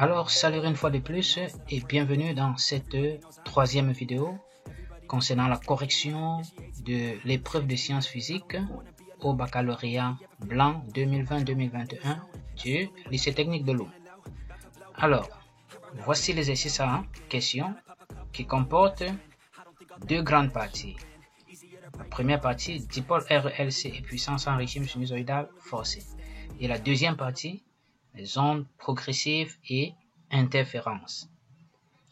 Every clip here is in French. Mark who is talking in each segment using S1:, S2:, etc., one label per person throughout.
S1: Alors, salut une fois de plus et bienvenue dans cette troisième vidéo concernant la correction de l'épreuve de sciences physiques au baccalauréat blanc 2020-2021 du lycée technique de l'eau. Alors, voici l'exercice à question qui comporte deux grandes parties. La première partie, dipôle RELC et puissance en régime sinusoïdal forcé. Et la deuxième partie, les ondes progressives et interférences.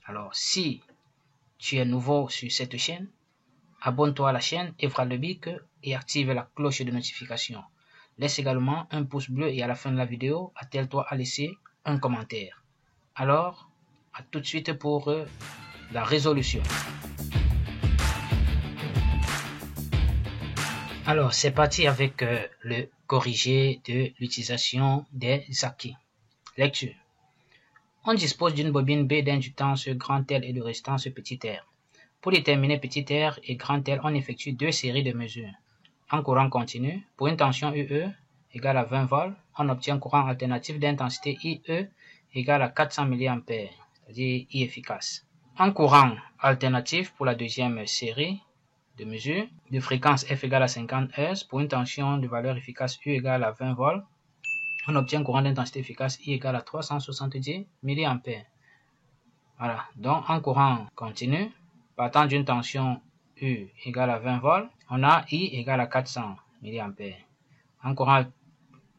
S1: Alors, si tu es nouveau sur cette chaîne, abonne-toi à la chaîne, évra le bic et active la cloche de notification. Laisse également un pouce bleu et à la fin de la vidéo, attelle-toi à laisser un commentaire. Alors, à tout de suite pour la résolution. Alors, c'est parti avec le corrigé de l'utilisation des acquis. Lecture. On dispose d'une bobine B d'inductance grand L et de résistance petit r. Pour déterminer petit r et grand L, on effectue deux séries de mesures. En courant continu, pour une tension UE égale à 20 volts, on obtient un courant alternatif d'intensité IE égale à 400 mA, c'est-à-dire I efficace. En courant alternatif pour la deuxième série de mesures, de fréquence F égale à 50 Hz, pour une tension de valeur efficace U égale à 20 volts, on obtient un courant d'intensité efficace I égale à 370 mA. Voilà, donc en courant continu, partant d'une tension U égale à 20 volts, on a I égale à 400 mA. En courant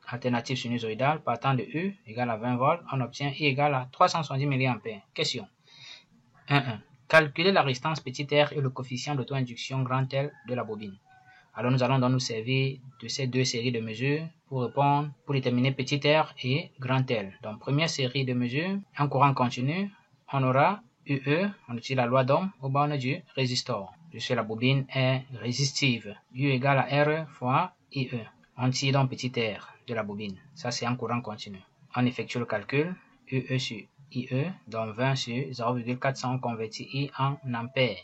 S1: alternatif sinusoïdal, partant de U égale à 20 volts, on obtient I égale à 370 mA. Question 1.1. Calculer la résistance petit r et le coefficient d'auto-induction grand L de la bobine. Alors nous allons donc nous servir de ces deux séries de mesures pour répondre, pour déterminer petit r et grand L. Donc première série de mesures, en courant continu, on aura UE, on utilise la loi d'Ohm aux bornes du résistor, puisque la bobine est résistive. U égale à R fois IE. On tire donc petit r de la bobine. Ça c'est en courant continu. On effectue le calcul, UE sur IE, donc 20 sur 0,400 convertit I en ampères,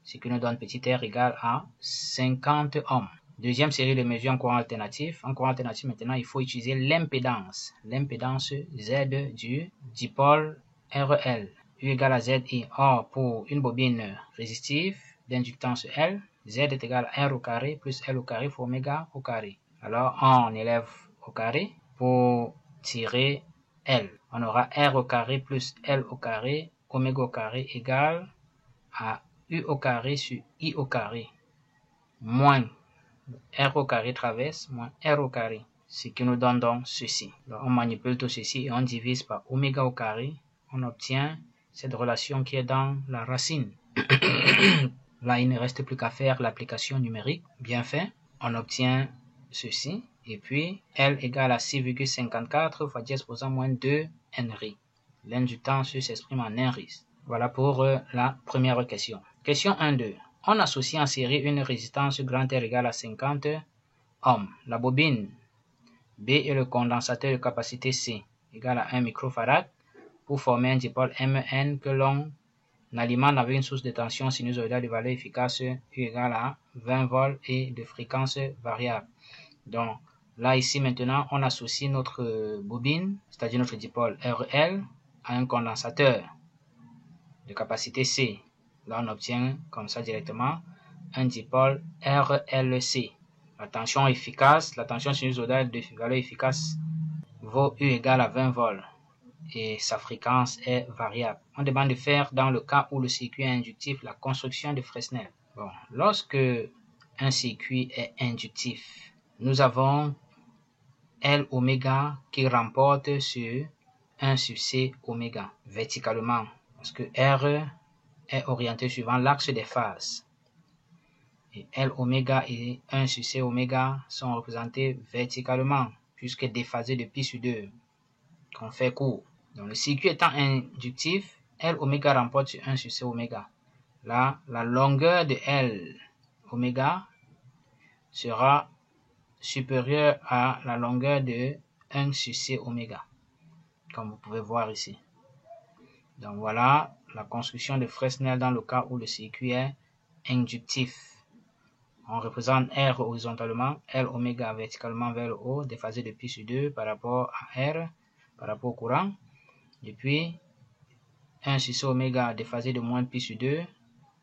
S1: ce qui nous donne petit r égale à 50 ohms. Deuxième série de mesures en courant alternatif. En courant alternatif, maintenant, il faut utiliser l'impédance. L'impédance Z du dipôle RL. U égale à ZI. Or, pour une bobine résistive d'inductance L, Z est égal à R au carré plus L au carré fois oméga au carré. Alors, on élève au carré pour tirer L. On aura R au carré plus L au carré, oméga au carré égale à U au carré sur I au carré moins R au carré traverse moins R au carré, ce qui nous donne donc ceci. Donc on manipule tout ceci et on divise par oméga au carré, on obtient cette relation qui est dans la racine. Là, il ne reste plus qu'à faire l'application numérique, bien fait. On obtient ceci, et puis L égale à 6,54 fois 10 exposant moins 2 Henry. L'inductance s'exprime en Henry. Voilà pour la première question. Question 1-2. On associe en série une résistance grand R égale à 50 ohms. La bobine B et le condensateur de capacité C égale à 1 microfarad pour former un dipôle Mn que l'on alimente avec une source de tension sinusoïdale de valeur efficace U égale à 20 volts et de fréquence variable. Donc là ici maintenant on associe notre bobine, c'est-à-dire notre dipôle RL à un condensateur de capacité C. Là, on obtient comme ça directement un dipôle RLC. La tension efficace, la tension sinusoïdale de valeur efficace vaut U égale à 20 volts et sa fréquence est variable. On demande de faire, dans le cas où le circuit est inductif, la construction de Fresnel. Bon, lorsque un circuit est inductif, nous avons L oméga qui remporte sur 1 sur C oméga verticalement, parce que R est orienté suivant l'axe des phases. Et L oméga et 1 sur C oméga sont représentés verticalement, puisque déphasés de pi sur 2, qu'on fait court. Donc le circuit étant inductif, L oméga remporte sur 1 sur C oméga. Là, la longueur de L oméga sera supérieure à la longueur de 1 sur C oméga, comme vous pouvez voir ici. Donc voilà la construction de Fresnel dans le cas où le circuit est inductif. On représente R horizontalement, L oméga verticalement vers le haut, déphasé de pi sur 2 par rapport à R, par rapport au courant. Et puis 1 sur C oméga déphasé de moins pi sur 2,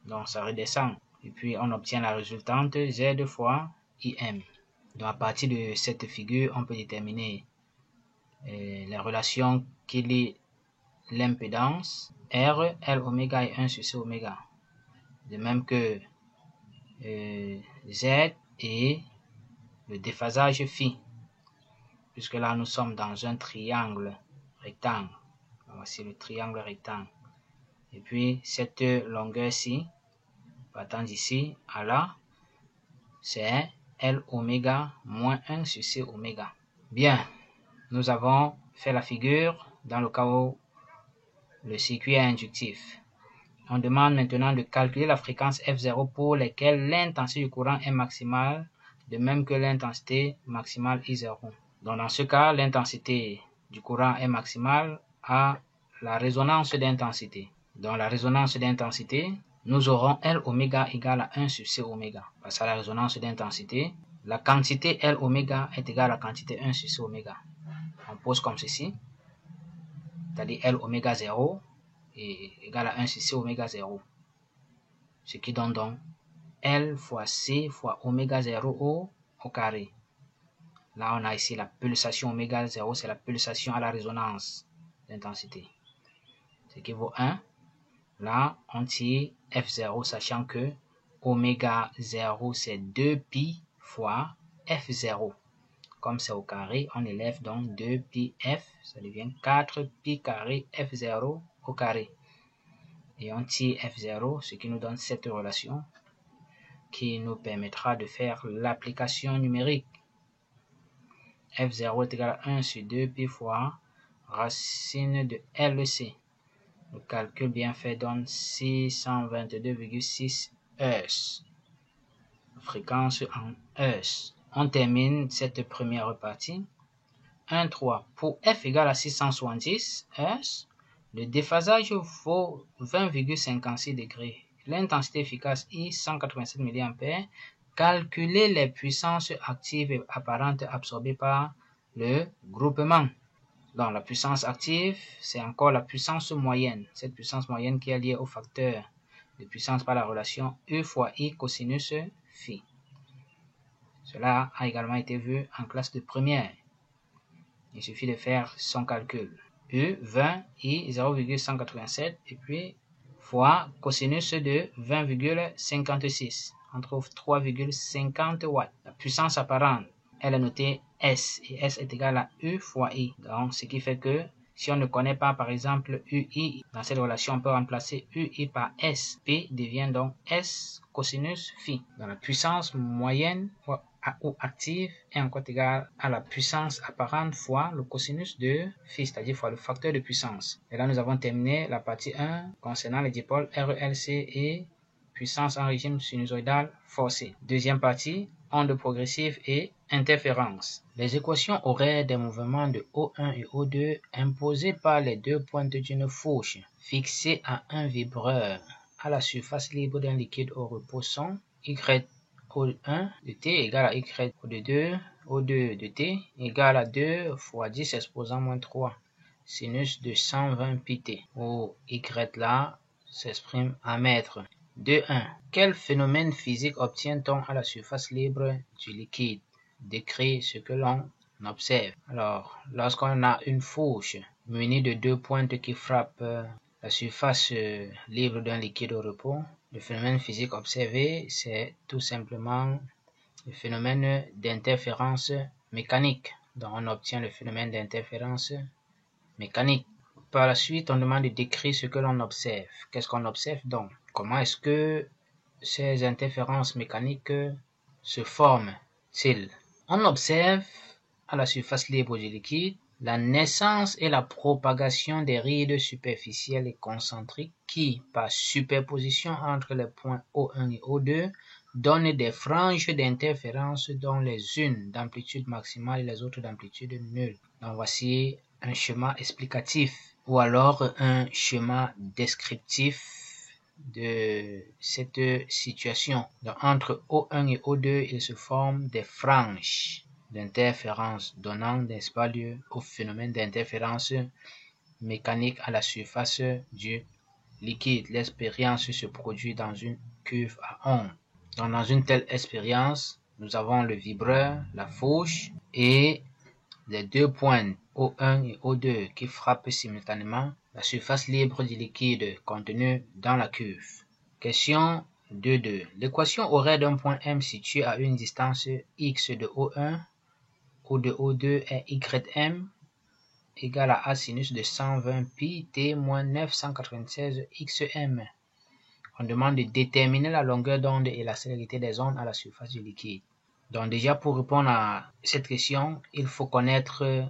S1: donc ça redescend. Et puis on obtient la résultante Z fois IM. Donc à partir de cette figure, on peut déterminer les relations qui lient l'impédance R, L oméga et 1 sur C oméga. De même que Z et le déphasage phi. Puisque là nous sommes dans un triangle rectangle. Voici le triangle rectangle. Et puis cette longueur-ci, partant d'ici à là, c'est L oméga moins 1 sur C oméga. Bien, nous avons fait la figure dans le cas où le circuit est inductif. On demande maintenant de calculer la fréquence F0 pour lesquelles l'intensité du courant est maximale, de même que l'intensité maximale I0. Donc dans ce cas, l'intensité du courant est maximale à la résonance d'intensité. Dans la résonance d'intensité, nous aurons L oméga égale à 1 sur C oméga. Parce qu'à la résonance d'intensité, la quantité L oméga est égale à la quantité 1 sur C oméga. On pose comme ceci, c'est-à-dire L oméga 0 est égal à 1 sur C oméga 0. Ce qui donne donc L fois C fois oméga 0 au carré. Là, on a ici la pulsation oméga 0, c'est la pulsation à la résonance d'intensité. Ce qui vaut 1. Là, on tire F0, sachant que oméga 0, c'est 2 pi fois F0. Comme c'est au carré, on élève donc 2 pi F, ça devient 4 pi carré F0 au carré. Et on tire F0, ce qui nous donne cette relation qui nous permettra de faire l'application numérique. F0 est égal à 1 sur 2 pi fois racine de LC. Le calcul bien fait donne 622,6 Hz. Fréquence en Hz. On termine cette première partie. 1,3. Pour F égale à 670 Hz, le déphasage vaut 20,56 degrés. L'intensité efficace I, 187 mA. Calculer les puissances actives et apparentes absorbées par le groupement. Donc la puissance active, c'est encore la puissance moyenne. Cette puissance moyenne qui est liée au facteur de puissance par la relation E fois I cosinus phi. Cela a également été vu en classe de première. Il suffit de faire son calcul. U, 20, I, 0,187 et puis fois cosinus de 20,56. On trouve 3,50 watts. La puissance apparente, elle est notée S. Et S est égal à U fois I. Donc, ce qui fait que si on ne connaît pas, par exemple, UI, dans cette relation, on peut remplacer UI par S. P devient donc S cosinus phi. Donc, la puissance moyenne ou active est encore égale à la puissance apparente fois le cosinus de phi, c'est-à-dire fois le facteur de puissance. Et là, nous avons terminé la partie 1 concernant les dipôles RELC et puissance en régime sinusoïdal forcé. Deuxième partie, onde progressive et interférence. Les équations horaires des mouvements de O1 et O2 imposées par les deux pointes d'une fourche fixée à un vibreur à la surface libre d'un liquide au repos sont YO1 de T égale à YO de 2, O2 de T égale à 2 fois 10 exposant moins 3 sinus de 120 pt, où Y là s'exprime en mètres. 2.1. Quel phénomène physique obtient-on à la surface libre du liquide? Décrit ce que l'on observe. Alors, lorsqu'on a une fourche munie de deux pointes qui frappent la surface libre d'un liquide au repos, le phénomène physique observé, c'est tout simplement le phénomène d'interférence mécanique. Donc, on obtient le phénomène d'interférence mécanique. Par la suite, on demande de décrire ce que l'on observe. Qu'est-ce qu'on observe donc? Comment est-ce que ces interférences mécaniques se forment-ils? On observe à la surface libre du liquide la naissance et la propagation des rides superficielles et concentriques qui, par superposition entre les points O1 et O2, donnent des franges d'interférence dont les unes d'amplitude maximale et les autres d'amplitude nulle. Donc voici un schéma explicatif ou alors un schéma descriptif de cette situation. Donc, entre O1 et O2, il se forme des franges d'interférence donnant, n'est-ce pas, lieu au phénomène d'interférence mécanique à la surface du liquide. L'expérience se produit dans une cuve à ondes. Donc, dans une telle expérience, nous avons le vibreur, la fourche et les deux points O1 et O2 qui frappent simultanément la surface libre du liquide contenu dans la cuve. Question 2.2. L'équation horaire d'un point M situé à une distance x de O1 ou de O2 est ym égale à A sinus de 120 pi t moins 996 xm. On demande de déterminer la longueur d'onde et la célérité des ondes à la surface du liquide. Donc déjà pour répondre à cette question, il faut connaître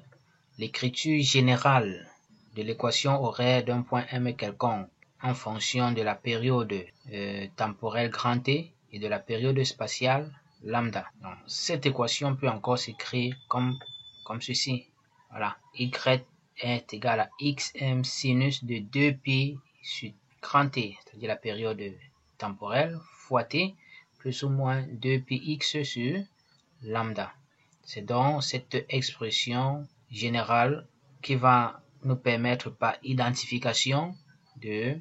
S1: l'écriture générale de l'équation horaire d'un point M quelconque en fonction de la période temporelle grand T et de la période spatiale lambda. Donc, cette équation peut encore s'écrire comme ceci. Voilà, y est égal à xm sinus de 2pi sur grand T, c'est-à-dire la période temporelle, fois T, plus ou moins 2πx sur lambda. C'est donc cette expression générale qui va nous permettre par identification de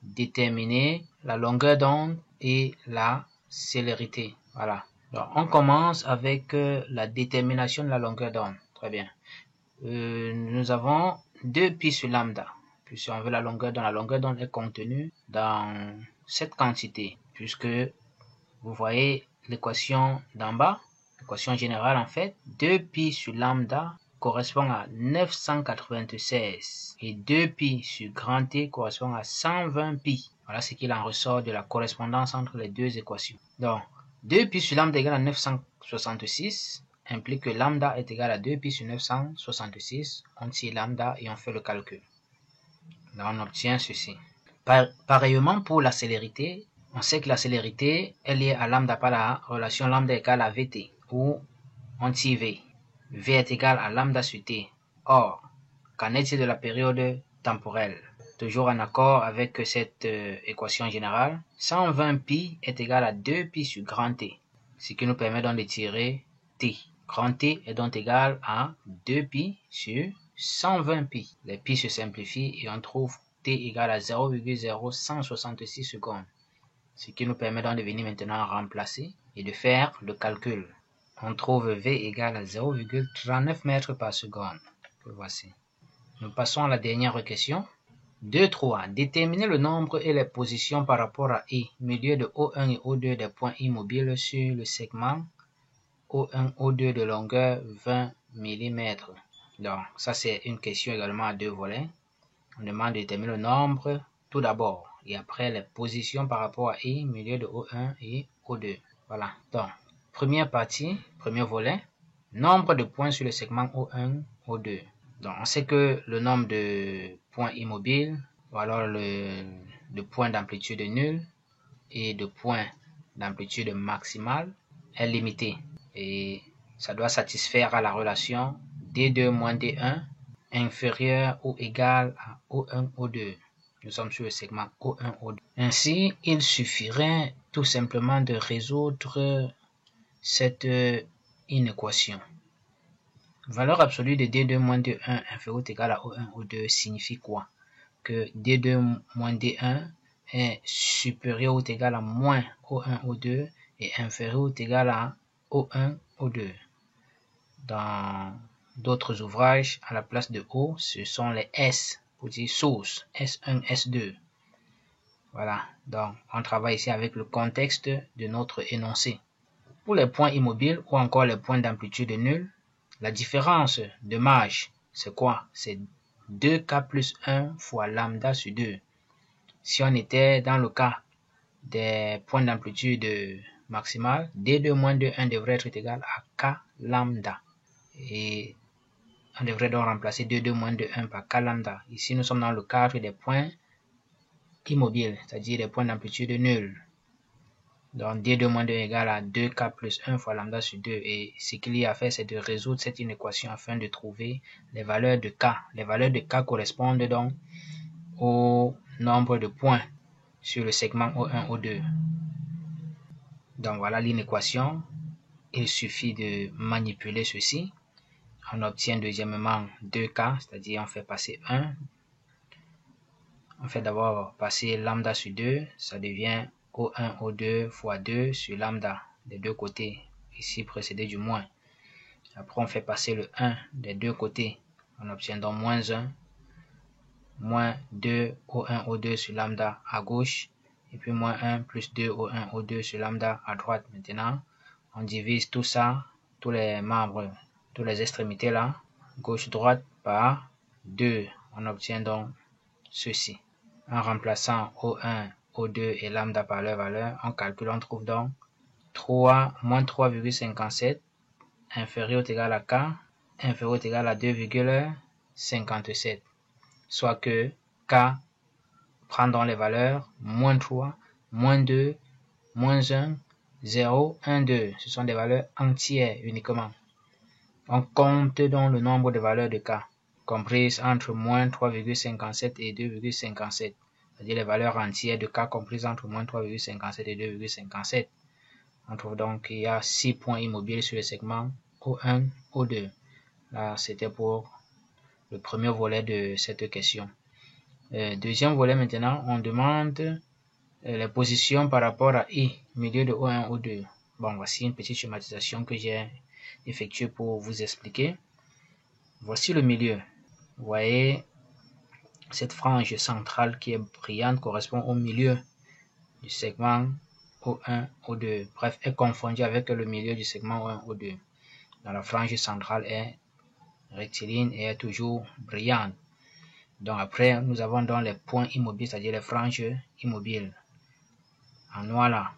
S1: déterminer la longueur d'onde et la célérité. Voilà. Donc, on commence avec la détermination de la longueur d'onde. Très bien. Nous avons 2pi sur lambda. Puis si on veut la longueur d'onde est contenue dans cette quantité, puisque vous voyez l'équation d'en bas, l'équation générale en fait, 2pi sur lambda correspond à 996 et 2pi sur grand T correspond à 120 pi. Voilà ce qu'il en ressort de la correspondance entre les deux équations. Donc, 2pi sur lambda égale à 966 implique que lambda est égal à 2pi sur 966. On tire lambda et on fait le calcul. Là, on obtient ceci. Pareillement pour la célérité, on sait que la célérité est liée à lambda par la relation lambda égale à Vt, où on tire V. V est égal à lambda sur T. Or, qu'en est-il de la période temporelle? Toujours en accord avec cette équation générale, 120 pi est égal à 2 pi sur grand T, ce qui nous permet donc de tirer T. Grand T est donc égal à 2 pi sur 120 pi. Les pi se simplifient et on trouve T égale à 0,0166 secondes. Ce qui nous permet donc de venir maintenant remplacer et de faire le calcul. On trouve V égale à 0,39 mètres par seconde. Que voici. Nous passons à la dernière question. 2.3. Déterminer le nombre et les positions par rapport à I, milieu de O1 et O2 des points immobiles sur le segment O1, O2 de longueur 20 mm. Donc, ça c'est une question également à deux volets. On demande de déterminer le nombre tout d'abord et après les positions par rapport à I, milieu de O1 et O2. Voilà. Donc, première partie, premier volet, nombre de points sur le segment O1, O2. Donc, on sait que le nombre de points immobiles, ou alors le point d'amplitude nulle et de points d'amplitude maximale est limité. Et ça doit satisfaire à la relation D2 moins D1 inférieur ou égal à O1, O2. Nous sommes sur le segment O1, O2. Ainsi, il suffirait tout simplement de résoudre cette inéquation. Valeur absolue de D2 moins D1 inférieur ou égal à O1, O2 signifie quoi? Que D2 moins D1 est supérieur ou égal à moins O1, O2 et inférieur ou égal à O1, O2. Dans d'autres ouvrages, à la place de O, ce sont les S, pour dire source, S1, S2. Voilà, donc on travaille ici avec le contexte de notre énoncé. Pour les points immobiles ou encore les points d'amplitude nulle, la différence de marge, c'est quoi? C'est 2K plus 1 fois lambda sur 2. Si on était dans le cas des points d'amplitude maximale, D2 moins D1 devrait être égal à K lambda. Et on devrait donc remplacer D2 moins D1 par K lambda. Ici, nous sommes dans le cadre des points immobiles, c'est-à-dire des points d'amplitude nulle. Donc, D2 moins 2 égale à 2K plus 1 fois lambda sur 2. Et ce qu'il y a à faire, c'est de résoudre cette inéquation afin de trouver les valeurs de K. Les valeurs de K correspondent donc au nombre de points sur le segment O1, O2. Donc, voilà l'inéquation. Il suffit de manipuler ceci. On obtient deuxièmement 2K, c'est-à-dire on fait passer 1 on fait d'abord passer lambda sur 2, ça devient O1, O2 fois 2 sur lambda des deux côtés, ici précédé du moins. Après, on fait passer le 1 des deux côtés, on obtient donc moins 1, moins 2 O1, O2 sur lambda à gauche, et puis moins 1 plus 2 O1, O2 sur lambda à droite. Maintenant, on divise tout ça, tous les membres, toutes les extrémités là, gauche-droite par 2. On obtient donc ceci. En remplaçant O1, O2 et lambda par leur valeur, on calcule, on trouve donc 3 moins 3,57 inférieur ou égal à K, inférieur ou égal à 2,57. Soit que K prend dans les valeurs moins 3, moins 2, moins 1, 0, 1, 2. Ce sont des valeurs entières uniquement. On compte donc le nombre de valeurs de K, comprises entre moins 3,57 et 2,57. C'est-à-dire les valeurs entières de K comprises entre moins 3,57 et 2,57. On trouve donc qu'il y a 6 points immobiles sur le segment O1, O2. Là, c'était pour le premier volet de cette question. Deuxième volet maintenant, on demande les positions par rapport à I, milieu de O1, O2. Bon, voici une petite schématisation que j'ai effectuée pour vous expliquer. Voici le milieu. Vous voyez, cette frange centrale qui est brillante correspond au milieu du segment O1, O2. Bref, est confondue avec le milieu du segment O1, O2. Dans la frange centrale est rectiligne et est toujours brillante. Donc après, nous avons donc les points immobiles, c'est-à-dire les franges immobiles. En noir là,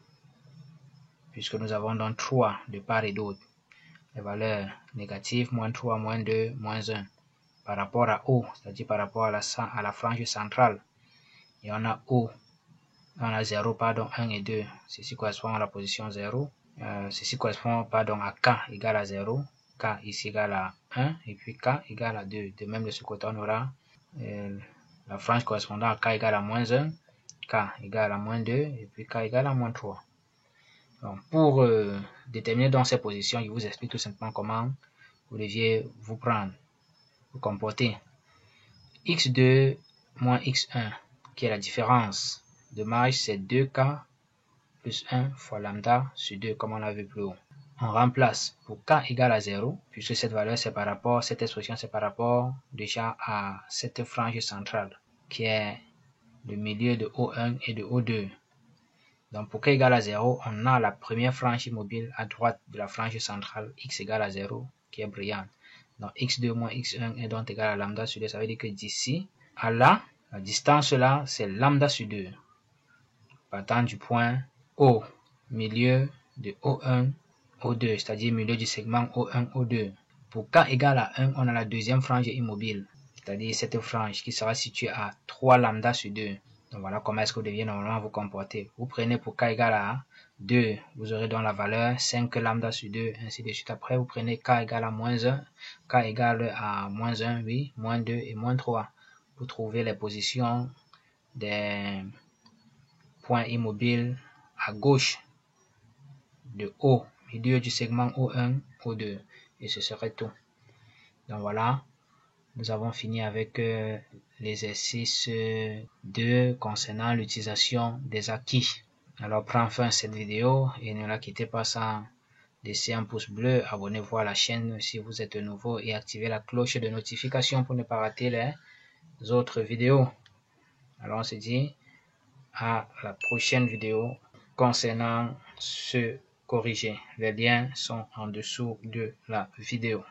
S1: puisque nous avons donc 3 de part et d'autre. Les valeurs négatives, moins 3, moins 2, moins 1. Par rapport à O, c'est-à-dire par rapport à la frange centrale. Et on a O, on a 0, pardon, 1 et 2. Ceci correspond à la position 0. Ceci correspond, pardon, à K égale à 0. K ici égale à 1 et puis K égale à 2. De même de ce côté, on aura la frange correspondant à K égale à moins 1, K égale à moins 2 et puis K égale à moins 3. Donc, pour déterminer donc ces positions, je vous explique tout simplement comment vous deviez vous prendre, vous comporter. X2 moins X1, qui est la différence de marge, c'est 2K plus 1 fois lambda sur 2, comme on l'a vu plus haut. On remplace pour K égale à 0, puisque cette valeur, c'est par rapport, cette expression, c'est par rapport déjà à cette frange centrale, qui est le milieu de O1 et de O2. Donc pour K égale à 0, on a la première frange immobile à droite de la frange centrale, X égale à 0, qui est brillante. Donc X2 moins X1 est donc égal à lambda sur 2, ça veut dire que d'ici à là, la distance là, c'est lambda sur 2. Partant du point O, milieu de O1, O2, c'est-à-dire milieu du segment O1, O2. Pour K égale à 1, on a la deuxième frange immobile, c'est-à-dire cette frange qui sera située à 3 lambda sur 2. Donc voilà comment est-ce que vous deviez normalement vous comporter. Vous prenez pour K égale à 2, vous aurez donc la valeur 5 lambda sur 2, ainsi de suite. Après, vous prenez K égale à moins 1, K égale à moins 1, oui, moins 2 et moins 3. Vous trouvez les positions des points immobiles à gauche de O, milieu du segment O1, O2. Et ce serait tout. Donc voilà, nous avons fini avec l'exercice 2 concernant l'utilisation des acquis. Alors prends fin cette vidéo et ne la quittez pas sans laisser un pouce bleu, abonnez-vous à la chaîne si vous êtes nouveau et activez la cloche de notification pour ne pas rater les autres vidéos. Alors on se dit à la prochaine vidéo concernant ce corriger. Les liens sont en dessous de la vidéo.